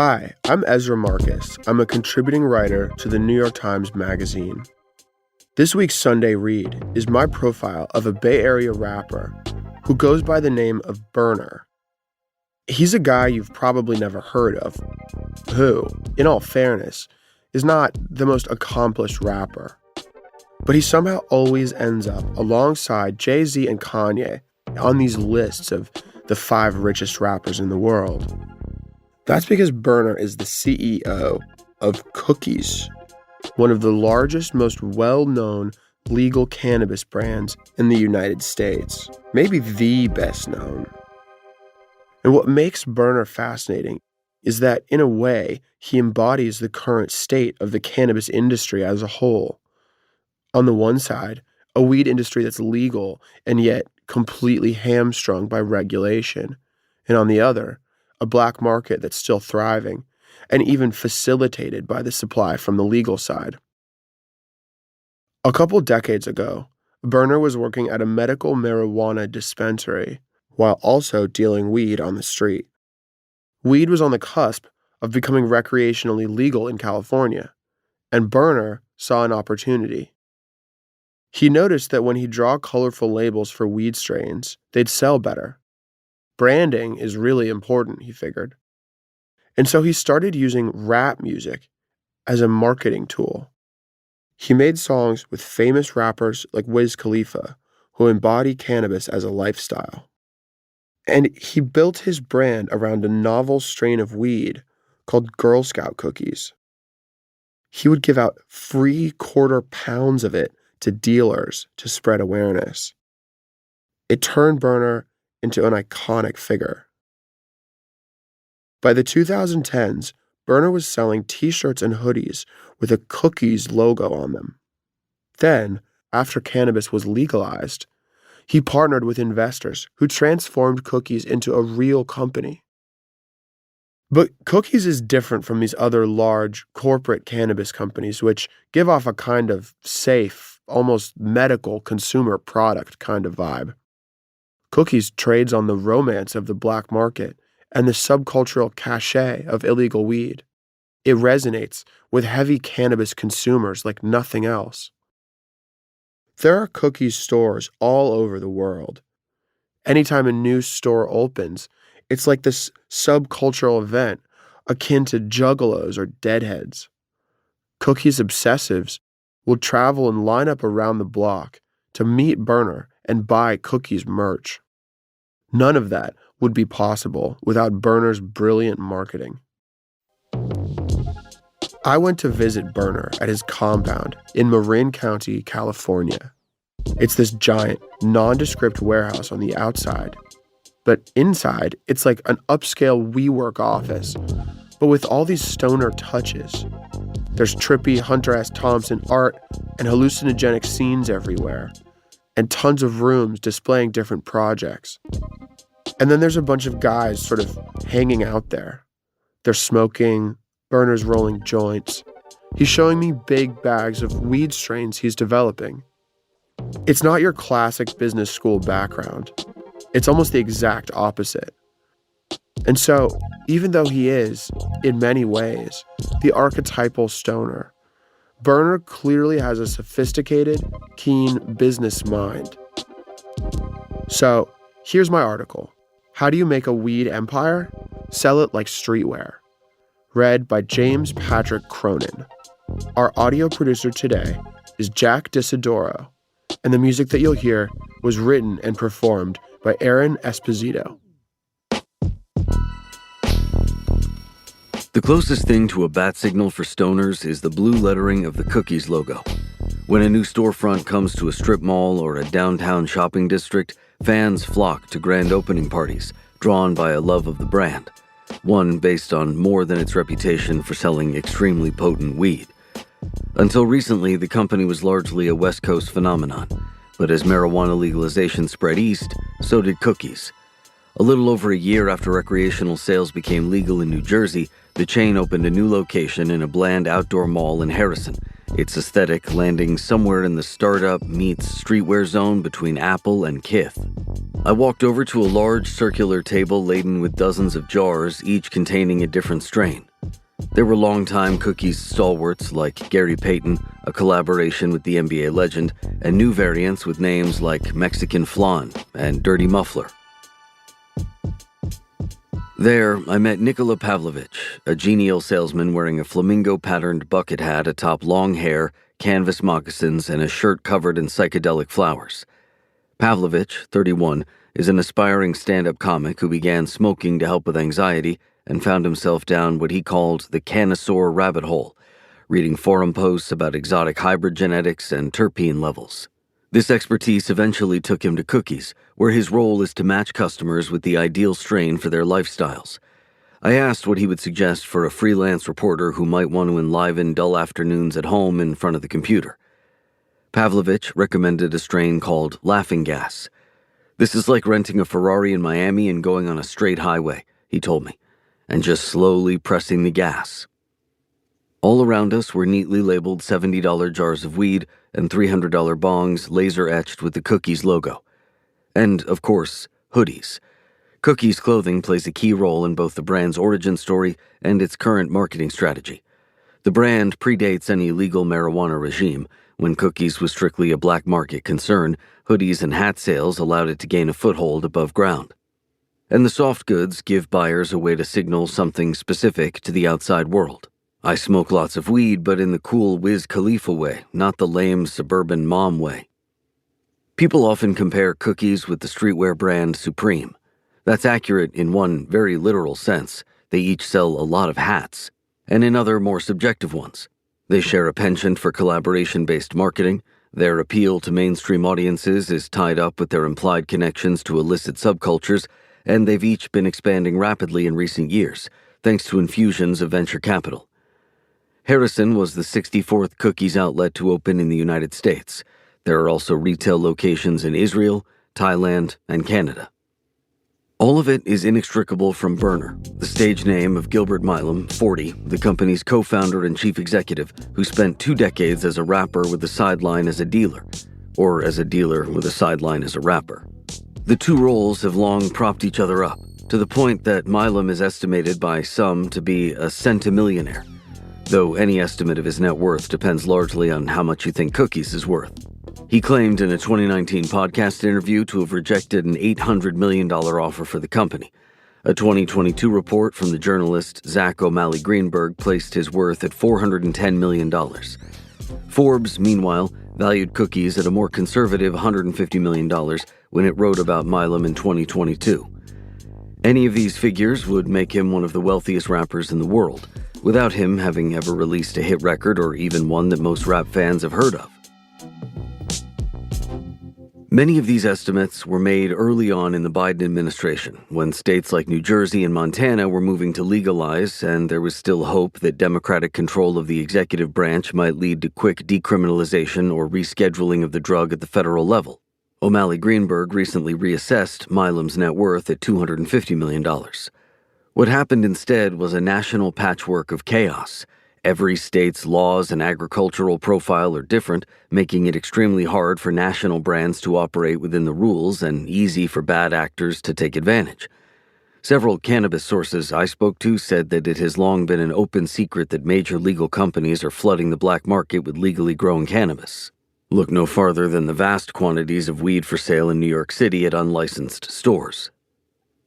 Hi, I'm Ezra Marcus. I'm a contributing writer to the New York Times Magazine. This week's Sunday Read is my profile of a Bay Area rapper who goes by the name of Berner. He's a guy you've probably never heard of, who, in all fairness, is not the most accomplished rapper. But he somehow always ends up alongside Jay-Z and Kanye on these lists of the 5 richest rappers in the world. That's because Berner is the CEO of Cookies, one of the largest, most well-known legal cannabis brands in the United States, maybe the best known. And what makes Berner fascinating is that, in a way, he embodies the current state of the cannabis industry as a whole. On the one side, a weed industry that's legal and yet completely hamstrung by regulation, and on the other, a black market that's still thriving and even facilitated by the supply from the legal side. A couple decades ago, Berner was working at a medical marijuana dispensary while also dealing weed on the street. Weed was on the cusp of becoming recreationally legal in California, and Berner saw an opportunity. He noticed that when he drew colorful labels for weed strains, they'd sell better. Branding is really important, he figured. And so he started using rap music as a marketing tool. He made songs with famous rappers like Wiz Khalifa, who embody cannabis as a lifestyle. And he built his brand around a novel strain of weed called Girl Scout cookies. He would give out free quarter pounds of it to dealers to spread awareness. It turned Berner into an iconic figure. By the 2010s, Berner was selling t-shirts and hoodies with a Cookies logo on them. Then, after cannabis was legalized, he partnered with investors who transformed Cookies into a real company. But Cookies is different from these other large corporate cannabis companies, which give off a kind of safe, almost medical consumer product kind of vibe. Cookies trades on the romance of the black market and the subcultural cachet of illegal weed. It resonates with heavy cannabis consumers like nothing else. There are Cookies stores all over the world. Anytime a new store opens, it's like this subcultural event akin to juggalos or deadheads. Cookies obsessives will travel and line up around the block to meet Berner and buy Cookies merch. None of that would be possible without Berner's brilliant marketing. I went to visit Berner at his compound in Marin County, California. It's this giant, nondescript warehouse on the outside, but inside, it's like an upscale WeWork office, but with all these stoner touches. There's trippy Hunter S. Thompson art and hallucinogenic scenes everywhere, and tons of rooms displaying different projects. And then there's a bunch of guys sort of hanging out there. They're smoking, Berner's rolling joints. He's showing me big bags of weed strains he's developing. It's not your classic business school background. It's almost the exact opposite. And so, even though he is, in many ways, the archetypal stoner, Berner clearly has a sophisticated, keen business mind. So, here's my article. How do you make a weed empire? Sell it like streetwear. Read by James Patrick Cronin. Our audio producer today is Jack Disidoro, and the music that you'll hear was written and performed by Aaron Esposito. The closest thing to a bat signal for stoners is the blue lettering of the Cookies logo. When a new storefront comes to a strip mall or a downtown shopping district, fans flock to grand opening parties, drawn by a love of the brand, one based on more than its reputation for selling extremely potent weed. Until recently, the company was largely a West Coast phenomenon, but as marijuana legalization spread east, so did Cookies. A little over a year after recreational sales became legal in New Jersey, the chain opened a new location in a bland outdoor mall in Harrison, its aesthetic landing somewhere in the startup meets streetwear zone between Apple and Kith. I walked over to a large circular table laden with dozens of jars, each containing a different strain. There were longtime Cookies stalwarts like Gary Payton, a collaboration with the NBA legend, and new variants with names like Mexican Flan and Dirty Muffler. There, I met Nikola Pavlovich, a genial salesman wearing a flamingo-patterned bucket hat atop long hair, canvas moccasins, and a shirt covered in psychedelic flowers. Pavlovich, 31, is an aspiring stand-up comic who began smoking to help with anxiety and found himself down what he called the Canosaur rabbit hole, reading forum posts about exotic hybrid genetics and terpene levels. This expertise eventually took him to Cookies, where his role is to match customers with the ideal strain for their lifestyles. I asked what he would suggest for a freelance reporter who might want to enliven dull afternoons at home in front of the computer. Pavlovich recommended a strain called Laughing Gas. This is like renting a Ferrari in Miami and going on a straight highway, he told me, and just slowly pressing the gas. All around us were neatly labeled $70 jars of weed and $300 bongs laser-etched with the Cookies logo. And, of course, hoodies. Cookies clothing plays a key role in both the brand's origin story and its current marketing strategy. The brand predates any legal marijuana regime. When Cookies was strictly a black market concern, hoodies and hat sales allowed it to gain a foothold above ground. And the soft goods give buyers a way to signal something specific to the outside world. I smoke lots of weed, but in the cool Wiz Khalifa way, not the lame suburban mom way. People often compare Cookies with the streetwear brand Supreme. That's accurate in one very literal sense. They each sell a lot of hats, and in other more subjective ones. They share a penchant for collaboration-based marketing. Their appeal to mainstream audiences is tied up with their implied connections to illicit subcultures, and they've each been expanding rapidly in recent years, thanks to infusions of venture capital. Harrison was the 64th Cookies outlet to open in the United States. There are also retail locations in Israel, Thailand, and Canada. All of it is inextricable from Berner, the stage name of Gilbert Milam, 40, the company's co-founder and chief executive, who spent 2 decades as a rapper with a sideline as a dealer, or as a dealer with a sideline as a rapper. The two roles have long propped each other up, to the point that Milam is estimated by some to be a centimillionaire, though any estimate of his net worth depends largely on how much you think Cookies is worth. He claimed in a 2019 podcast interview to have rejected an $800 million offer for the company. A 2022 report from the journalist Zach O'Malley Greenberg placed his worth at $410 million. Forbes, meanwhile, valued Cookies at a more conservative $150 million when it wrote about Milam in 2022. Any of these figures would make him one of the wealthiest rappers in the world, without him having ever released a hit record or even one that most rap fans have heard of. Many of these estimates were made early on in the Biden administration, when states like New Jersey and Montana were moving to legalize, and there was still hope that Democratic control of the executive branch might lead to quick decriminalization or rescheduling of the drug at the federal level. O'Malley Greenberg recently reassessed Milam's net worth at $250 million. What happened instead was a national patchwork of chaos. Every state's laws and agricultural profile are different, making it extremely hard for national brands to operate within the rules and easy for bad actors to take advantage. Several cannabis sources I spoke to said that it has long been an open secret that major legal companies are flooding the black market with legally grown cannabis. Look no farther than the vast quantities of weed for sale in New York City at unlicensed stores.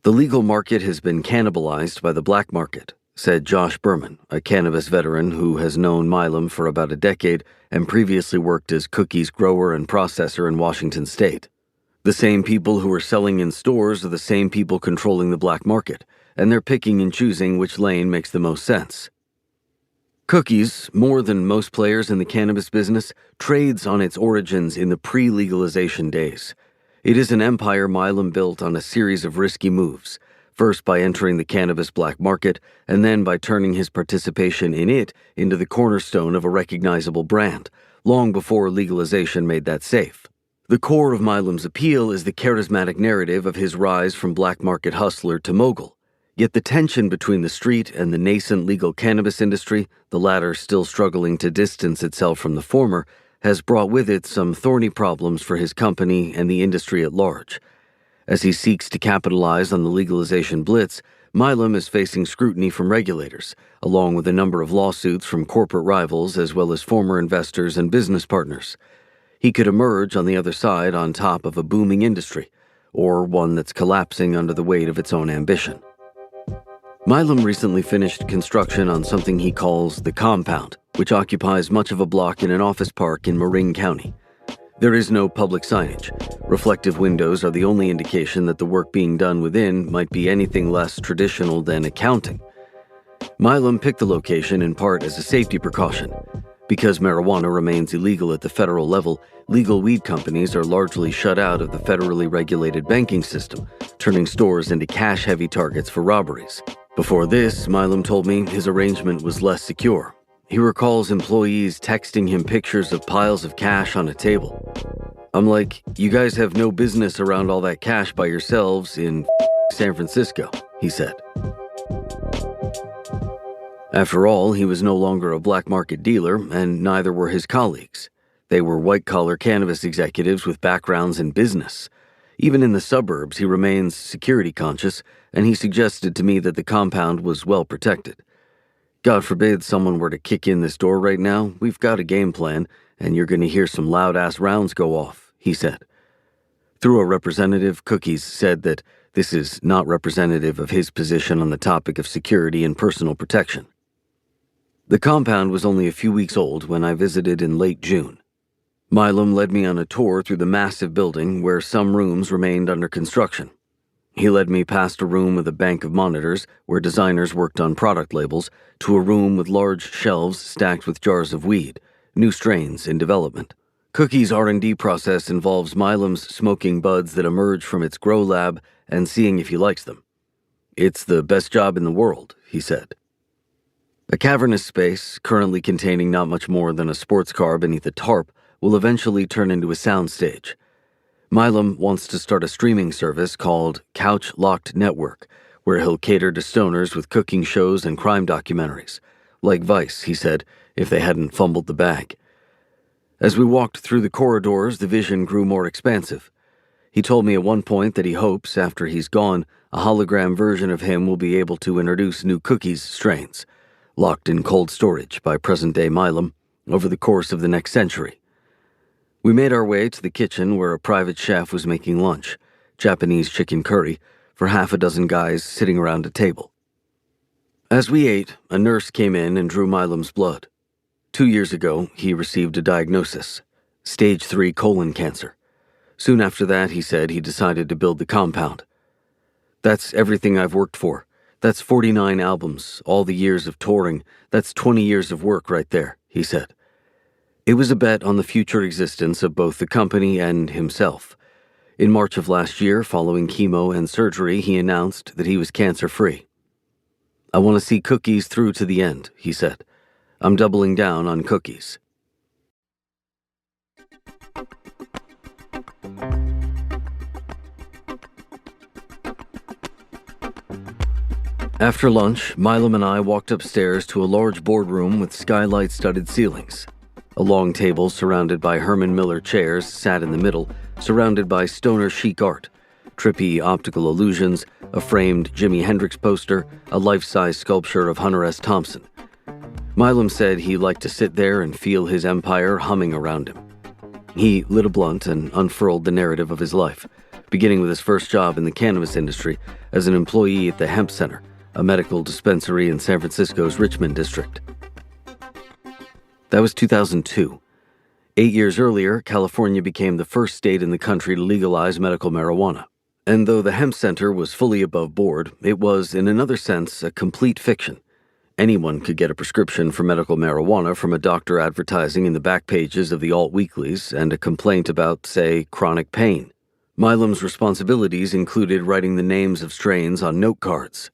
The legal market has been cannibalized by the black market, said Josh Berman, a cannabis veteran who has known Milam for about a decade and previously worked as Cookies grower and processor in Washington state. The same people who are selling in stores are the same people controlling the black market, and they're picking and choosing which lane makes the most sense. Cookies, more than most players in the cannabis business, trades on its origins in the pre-legalization days. It is an empire Milam built on a series of risky moves, first by entering the cannabis black market, and then by turning his participation in it into the cornerstone of a recognizable brand, long before legalization made that safe. The core of Milam's appeal is the charismatic narrative of his rise from black market hustler to mogul. Yet the tension between the street and the nascent legal cannabis industry, the latter still struggling to distance itself from the former, has brought with it some thorny problems for his company and the industry at large. As he seeks to capitalize on the legalization blitz, Milam is facing scrutiny from regulators, along with a number of lawsuits from corporate rivals as well as former investors and business partners. He could emerge on the other side on top of a booming industry, or one that's collapsing under the weight of its own ambition. Milam recently finished construction on something he calls the compound, which occupies much of a block in an office park in Marin County. There is no public signage. Reflective windows are the only indication that the work being done within might be anything less traditional than accounting. Milam picked the location in part as a safety precaution. Because marijuana remains illegal at the federal level, legal weed companies are largely shut out of the federally regulated banking system, turning stores into cash-heavy targets for robberies. Before this, Milam told me his arrangement was less secure. He recalls employees texting him pictures of piles of cash on a table. I'm like, you guys have no business around all that cash by yourselves in San Francisco, he said. After all, he was no longer a black market dealer, and neither were his colleagues. They were white-collar cannabis executives with backgrounds in business. Even in the suburbs, he remains security conscious, and he suggested to me that the compound was well protected. God forbid someone were to kick in this door right now, we've got a game plan, and you're going to hear some loud-ass rounds go off, he said. Through a representative, Cookies said that this is not representative of his position on the topic of security and personal protection. The compound was only a few weeks old when I visited in late June. Milam led me on a tour through the massive building where some rooms remained under construction. He led me past a room with a bank of monitors where designers worked on product labels to a room with large shelves stacked with jars of weed, new strains in development. Cookie's R&D process involves Milam's smoking buds that emerge from its grow lab and seeing if he likes them. It's the best job in the world, he said. A cavernous space, currently containing not much more than a sports car beneath a tarp, will eventually turn into a soundstage. Milam wants to start a streaming service called Couch Locked Network, where he'll cater to stoners with cooking shows and crime documentaries. Like Vice, he said, if they hadn't fumbled the bag. As we walked through the corridors, the vision grew more expansive. He told me at one point that he hopes, after he's gone, a hologram version of him will be able to introduce new Cookies strains, locked in cold storage by present-day Milam, over the course of the next century. We made our way to the kitchen where a private chef was making lunch, Japanese chicken curry, for half a dozen guys sitting around a table. As we ate, a nurse came in and drew Milam's blood. 2 years ago, he received a diagnosis, stage 3 colon cancer. Soon after that, he said he decided to build the compound. That's everything I've worked for. That's 49 albums, all the years of touring. That's 20 years of work right there, he said. It was a bet on the future existence of both the company and himself. In March of last year, following chemo and surgery, he announced that he was cancer-free. I want to see Cookies through to the end, he said. I'm doubling down on Cookies. After lunch, Milam and I walked upstairs to a large boardroom with skylight-studded ceilings. A long table surrounded by Herman Miller chairs sat in the middle, surrounded by stoner chic art, trippy optical illusions, a framed Jimi Hendrix poster, a life-size sculpture of Hunter S. Thompson. Milam said he liked to sit there and feel his empire humming around him. He lit a blunt and unfurled the narrative of his life, beginning with his first job in the cannabis industry as an employee at the Hemp Center, a medical dispensary in San Francisco's Richmond district. That was 2002. 8 years earlier, California became the first state in the country to legalize medical marijuana. And though the Hemp Center was fully above board, it was, in another sense, a complete fiction. Anyone could get a prescription for medical marijuana from a doctor advertising in the back pages of the alt weeklies and a complaint about, say, chronic pain. Milam's responsibilities included writing the names of strains on note cards.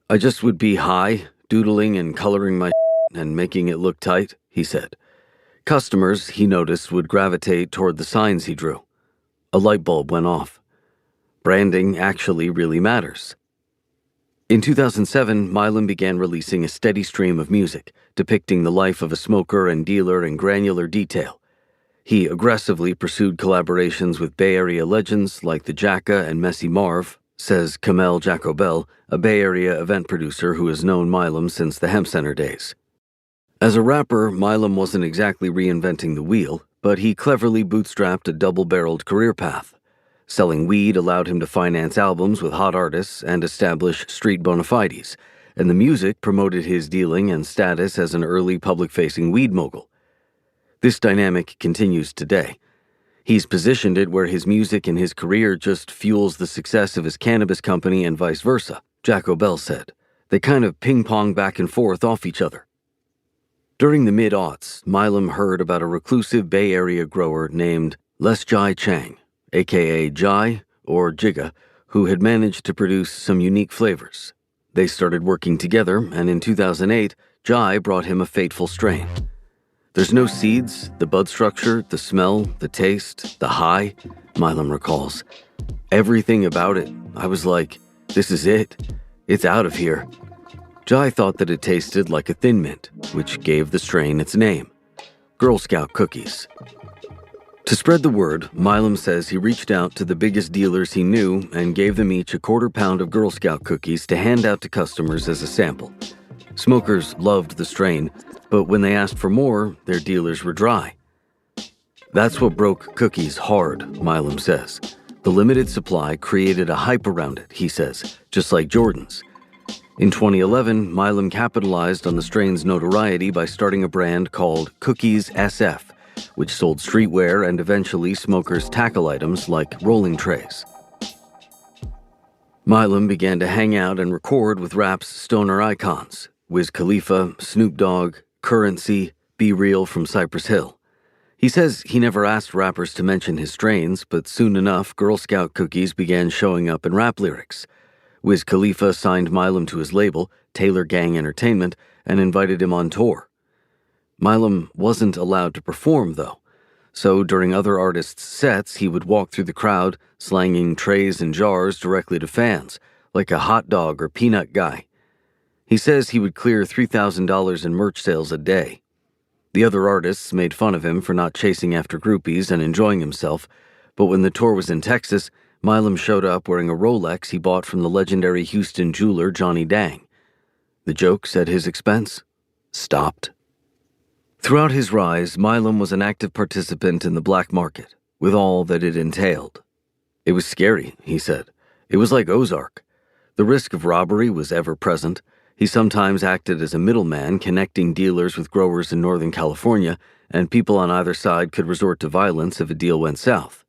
I just would be high, doodling and coloring my and making it look tight, he said. Customers, he noticed, would gravitate toward the signs he drew. A light bulb went off. Branding actually really matters. In 2007, Milam began releasing a steady stream of music, depicting the life of a smoker and dealer in granular detail. He aggressively pursued collaborations with Bay Area legends like the Jacka and Messy Marv, says Kamel Jacobel, a Bay Area event producer who has known Milam since the Hemp Center days. As a rapper, Milam wasn't exactly reinventing the wheel, but he cleverly bootstrapped a double-barreled career path. Selling weed allowed him to finance albums with hot artists and establish street bona fides, and the music promoted his dealing and status as an early public-facing weed mogul. This dynamic continues today. He's positioned it where his music and his career just fuels the success of his cannabis company and vice versa, Jacobel said. They kind of ping-pong back and forth off each other. During the mid-aughts, Milam heard about a reclusive Bay Area grower named Les Jai Chang, a.k.a. Jai or Jigga, who had managed to produce some unique flavors. They started working together, and in 2008, Jai brought him a fateful strain. There's no seeds, the bud structure, the smell, the taste, the high, Milam recalls. Everything about it, I was like, this is it. It's out of here. Jai thought that it tasted like a Thin Mint, which gave the strain its name, Girl Scout cookies. To spread the word, Milam says he reached out to the biggest dealers he knew and gave them each a quarter pound of Girl Scout cookies to hand out to customers as a sample. Smokers loved the strain, but when they asked for more, their dealers were dry. That's what broke cookies hard, Milam says. The limited supply created a hype around it, he says, just like Jordan's. In 2011, Milam capitalized on the strain's notoriety by starting a brand called Cookies SF, which sold streetwear and eventually smokers' tackle items like rolling trays. Milam began to hang out and record with rap's stoner icons, Wiz Khalifa, Snoop Dogg, Currency, Be Real from Cypress Hill. He says he never asked rappers to mention his strains, but soon enough, Girl Scout cookies began showing up in rap lyrics. Wiz Khalifa signed Milam to his label, Taylor Gang Entertainment, and invited him on tour. Milam wasn't allowed to perform, though, so during other artists' sets, he would walk through the crowd, slanging trays and jars directly to fans, like a hot dog or peanut guy. He says he would clear $3,000 in merch sales a day. The other artists made fun of him for not chasing after groupies and enjoying himself, but when the tour was in Texas, Milam showed up wearing a Rolex he bought from the legendary Houston jeweler Johnny Dang. The jokes at his expense stopped. Throughout his rise, Milam was an active participant in the black market, with all that it entailed. It was scary, he said. It was like Ozark. The risk of robbery was ever present. He sometimes acted as a middleman, connecting dealers with growers in Northern California, and people on either side could resort to violence if a deal went south.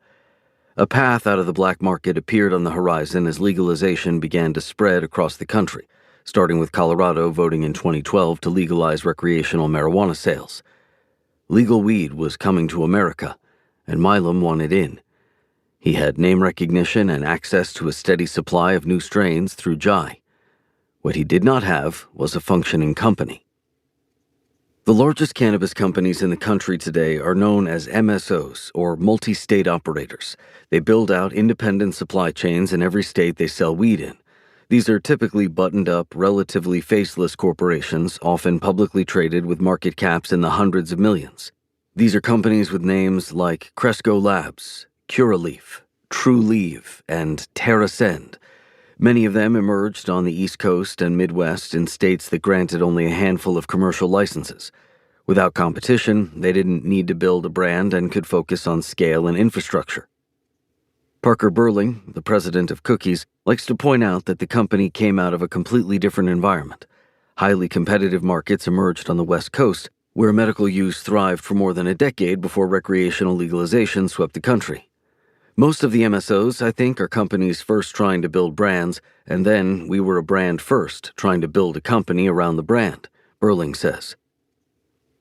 A path out of the black market appeared on the horizon as legalization began to spread across the country, starting with Colorado voting in 2012 to legalize recreational marijuana sales. Legal weed was coming to America, and Milam wanted in. He had name recognition and access to a steady supply of new strains through Jai. What he did not have was a functioning company. The largest cannabis companies in the country today are known as MSOs, or multi-state operators. They build out independent supply chains in every state they sell weed in. These are typically buttoned-up, relatively faceless corporations, often publicly traded with market caps in the hundreds of millions. These are companies with names like Cresco Labs, Curaleaf, TrueLeaf, and TerraSend. Many of them emerged on the East Coast and Midwest in states that granted only a handful of commercial licenses. Without competition, they didn't need to build a brand and could focus on scale and infrastructure. Parker Burling, the president of Cookies, likes to point out that the company came out of a completely different environment. Highly competitive markets emerged on the West Coast, where medical use thrived for more than a decade before recreational legalization swept the country. Most of the MSOs, I think, are companies first trying to build brands, and then we were a brand first, trying to build a company around the brand, Burling says.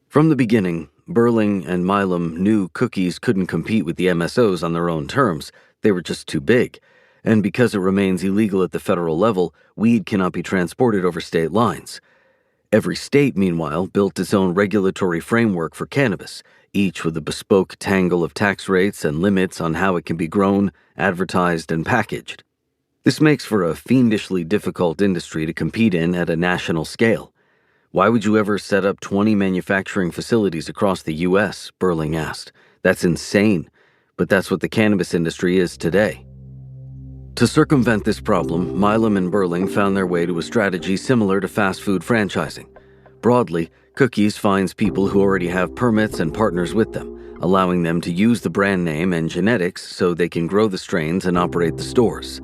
From the beginning, Burling and Milam knew Cookies couldn't compete with the MSOs on their own terms. They were just too big. And because it remains illegal at the federal level, weed cannot be transported over state lines. Every state, meanwhile, built its own regulatory framework for cannabis, each with a bespoke tangle of tax rates and limits on how it can be grown, advertised, and packaged. This makes for a fiendishly difficult industry to compete in at a national scale. Why would you ever set up 20 manufacturing facilities across the U.S., Burling asked. That's insane, but that's what the cannabis industry is today. To circumvent this problem, Milam and Berling found their way to a strategy similar to fast food franchising. Broadly, Cookies finds people who already have permits and partners with them, allowing them to use the brand name and genetics so they can grow the strains and operate the stores.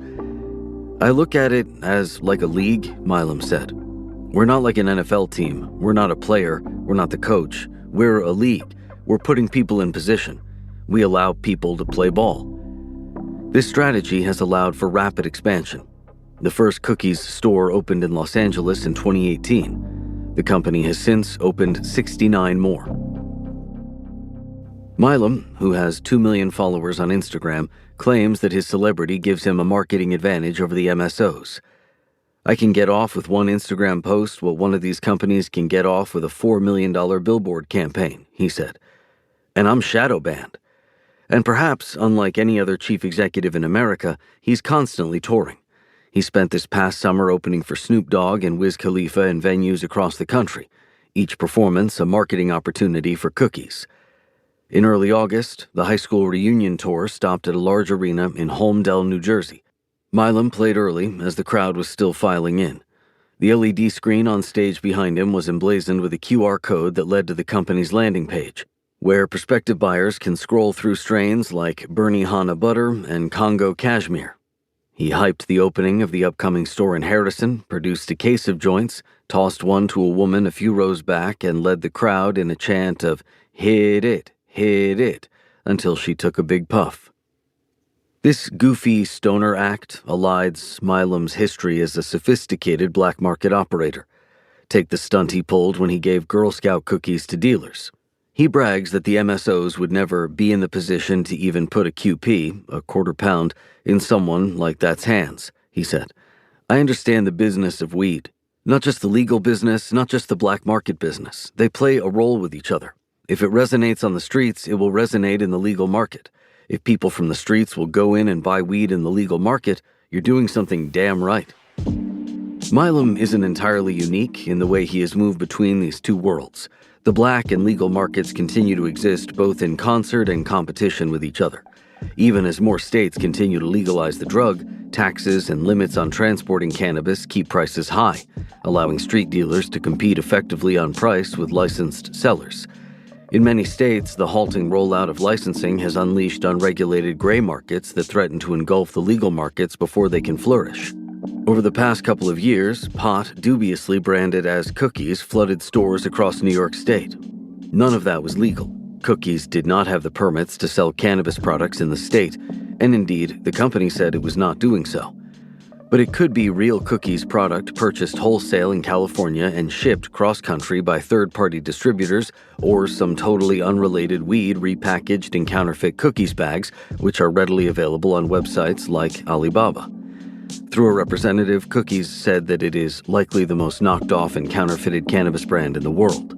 I look at it as like a league, Milam said. We're not like an NFL team. We're not a player. We're not the coach. We're a league. We're putting people in position. We allow people to play ball. This strategy has allowed for rapid expansion. The first Cookies store opened in Los Angeles in 2018. The company has since opened 69 more. Milam, who has 2 million followers on Instagram, claims that his celebrity gives him a marketing advantage over the MSOs. I can get off with one Instagram post what one of these companies can get off with a $4 million billboard campaign, he said. And I'm shadow banned. And perhaps, unlike any other chief executive in America, he's constantly touring. He spent this past summer opening for Snoop Dogg and Wiz Khalifa in venues across the country, each performance a marketing opportunity for Cookies. In early August, the high school reunion tour stopped at a large arena in Holmdel, New Jersey. Milam played early as the crowd was still filing in. The LED screen on stage behind him was emblazoned with a QR code that led to the company's landing page, where prospective buyers can scroll through strains like Benihana Butter and Congo Cashmere. He hyped the opening of the upcoming store in Harrison, produced a case of joints, tossed one to a woman a few rows back, and led the crowd in a chant of hit it, until she took a big puff. This goofy stoner act elides Milam's history as a sophisticated black market operator. Take the stunt he pulled when he gave Girl Scout cookies to dealers. He brags that the MSOs would never be in the position to even put a QP, a quarter pound, in someone like that's hands, he said. I understand the business of weed. Not just the legal business, not just the black market business. They play a role with each other. If it resonates on the streets, it will resonate in the legal market. If people from the streets will go in and buy weed in the legal market, you're doing something damn right. Milam isn't entirely unique in the way he has moved between these two worlds. The black and legal markets continue to exist both in concert and competition with each other. Even as more states continue to legalize the drug, taxes and limits on transporting cannabis keep prices high, allowing street dealers to compete effectively on price with licensed sellers. In many states, the halting rollout of licensing has unleashed unregulated gray markets that threaten to engulf the legal markets before they can flourish. Over the past couple of years, pot, dubiously branded as Cookies, flooded stores across New York State. None of that was legal. Cookies did not have the permits to sell cannabis products in the state, and indeed, the company said it was not doing so. But it could be real Cookies product purchased wholesale in California and shipped cross-country by third-party distributors, or some totally unrelated weed repackaged in counterfeit Cookies bags, which are readily available on websites like Alibaba. Through a representative, Cookies said that it is likely the most knocked off and counterfeited cannabis brand in the world.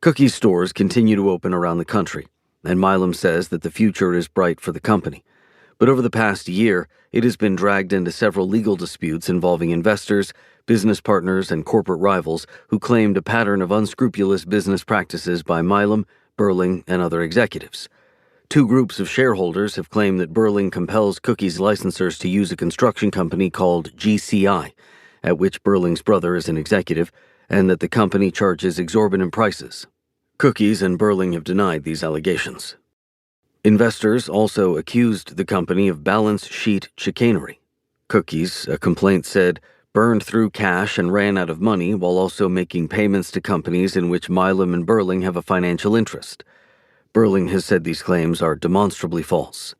Cookies stores continue to open around the country, and Milam says that the future is bright for the company. But over the past year, it has been dragged into several legal disputes involving investors, business partners, and corporate rivals who claimed a pattern of unscrupulous business practices by Milam, Berling, and other executives. Two groups of shareholders have claimed that Berling compels Cookies licensors to use a construction company called GCI, at which Berling's brother is an executive, and that the company charges exorbitant prices. Cookies and Berling have denied these allegations. Investors also accused the company of balance sheet chicanery. Cookies, a complaint said, burned through cash and ran out of money while also making payments to companies in which Milam and Berling have a financial interest. Berling has said these claims are demonstrably false.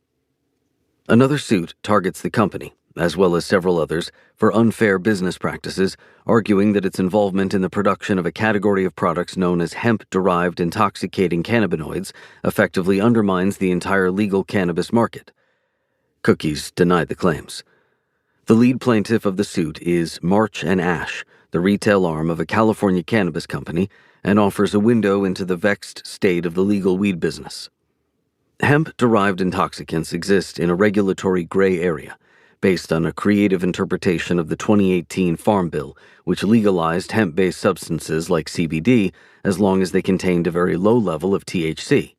Another suit targets the company, as well as several others, for unfair business practices, arguing that its involvement in the production of a category of products known as hemp-derived intoxicating cannabinoids effectively undermines the entire legal cannabis market. Cookies denied the claims. The lead plaintiff of the suit is March and Ash, the retail arm of a California cannabis company, and offers a window into the vexed state of the legal weed business. Hemp-derived intoxicants exist in a regulatory gray area. based on a creative interpretation of the 2018 Farm Bill, which legalized hemp-based substances like CBD as long as they contained a very low level of THC.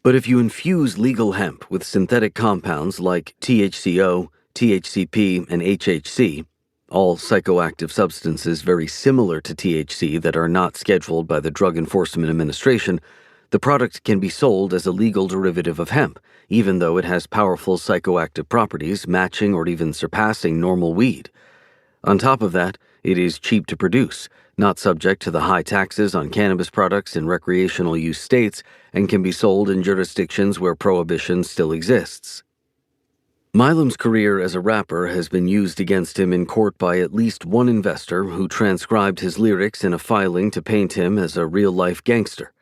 But if you infuse legal hemp with synthetic compounds like THCO, THCP, and HHC, all psychoactive substances very similar to THC that are not scheduled by the Drug Enforcement Administration, the product can be sold as a legal derivative of hemp, even though it has powerful psychoactive properties matching or even surpassing normal weed. On top of that, it is cheap to produce, not subject to the high taxes on cannabis products in recreational use states, and can be sold in jurisdictions where prohibition still exists. Milam's career as a rapper has been used against him in court by at least one investor who transcribed his lyrics in a filing to paint him as a real-life gangster.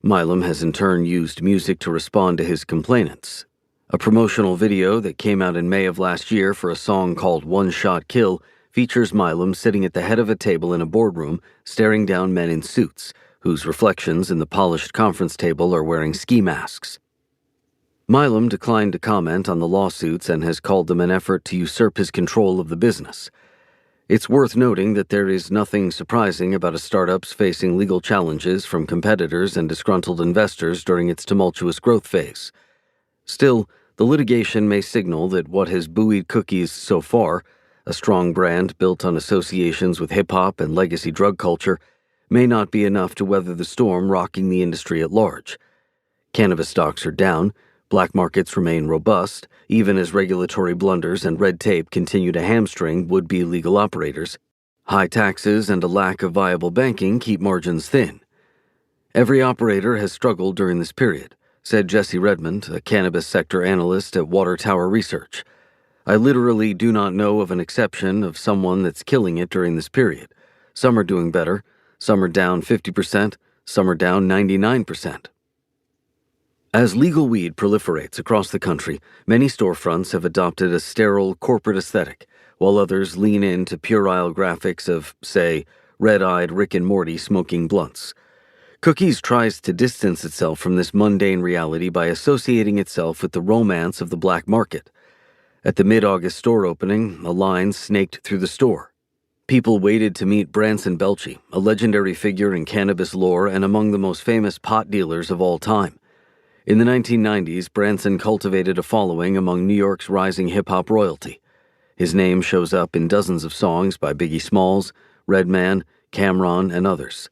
Milam has in turn used music to respond to his complainants. A promotional video that came out in May of last year for a song called One Shot Kill features Milam sitting at the head of a table in a boardroom, staring down men in suits, whose reflections in the polished conference table are wearing ski masks. Milam declined to comment on the lawsuits and has called them an effort to usurp his control of the business. It's worth noting that there is nothing surprising about a startup's facing legal challenges from competitors and disgruntled investors during its tumultuous growth phase. Still, the litigation may signal that what has buoyed Cookies so far, a strong brand built on associations with hip-hop and legacy drug culture, may not be enough to weather the storm rocking the industry at large. Cannabis stocks are down, black markets remain robust, even as regulatory blunders and red tape continue to hamstring would-be legal operators. High taxes and a lack of viable banking keep margins thin. Every operator has struggled during this period, said Jesse Redmond, a cannabis sector analyst at Water Tower Research. I literally do not know of an exception of someone that's killing it during this period. Some are doing better, some are down 50%, some are down 99%. As legal weed proliferates across the country, many storefronts have adopted a sterile corporate aesthetic, while others lean into puerile graphics of, say, red-eyed Rick and Morty smoking blunts. Cookies tries to distance itself from this mundane reality by associating itself with the romance of the black market. At the mid-August store opening, a line snaked through the store. People waited to meet Branson Belchy, a legendary figure in cannabis lore and among the most famous pot dealers of all time. In the 1990s, Branson cultivated a following among New York's rising hip-hop royalty. His name shows up in dozens of songs by Biggie Smalls, Redman, Cam'ron, and others.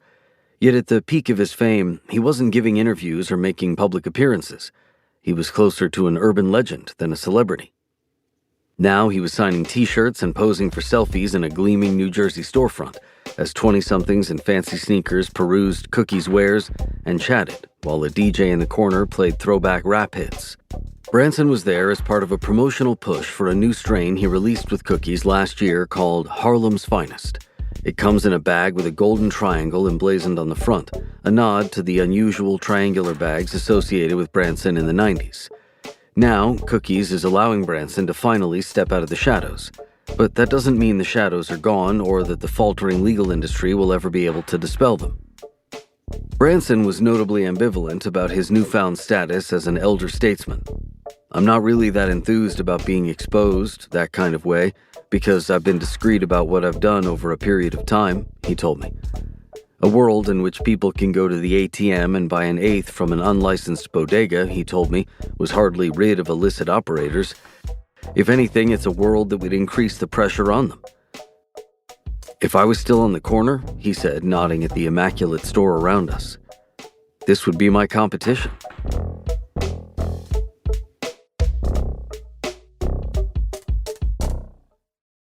Yet at the peak of his fame, he wasn't giving interviews or making public appearances. He was closer to an urban legend than a celebrity. Now he was signing T-shirts and posing for selfies in a gleaming New Jersey storefront, as 20-somethings in fancy sneakers perused Cookies' wares and chatted, while a DJ in the corner played throwback rap hits. Branson was there as part of a promotional push for a new strain he released with Cookies last year called Harlem's Finest. It comes in a bag with a golden triangle emblazoned on the front, a nod to the unusual triangular bags associated with Branson in the 90s. Now, Cookies is allowing Branson to finally step out of the shadows. But that doesn't mean the shadows are gone or that the faltering legal industry will ever be able to dispel them. Branson was notably ambivalent about his newfound status as an elder statesman. I'm not really that enthused about being exposed that kind of way, because I've been discreet about what I've done over a period of time, he told me. A world in which people can go to the ATM and buy an eighth from an unlicensed bodega, he told me, was hardly rid of illicit operators. If anything, it's a world that would increase the pressure on them. If I was still on the corner, he said, nodding at the immaculate store around us, this would be my competition.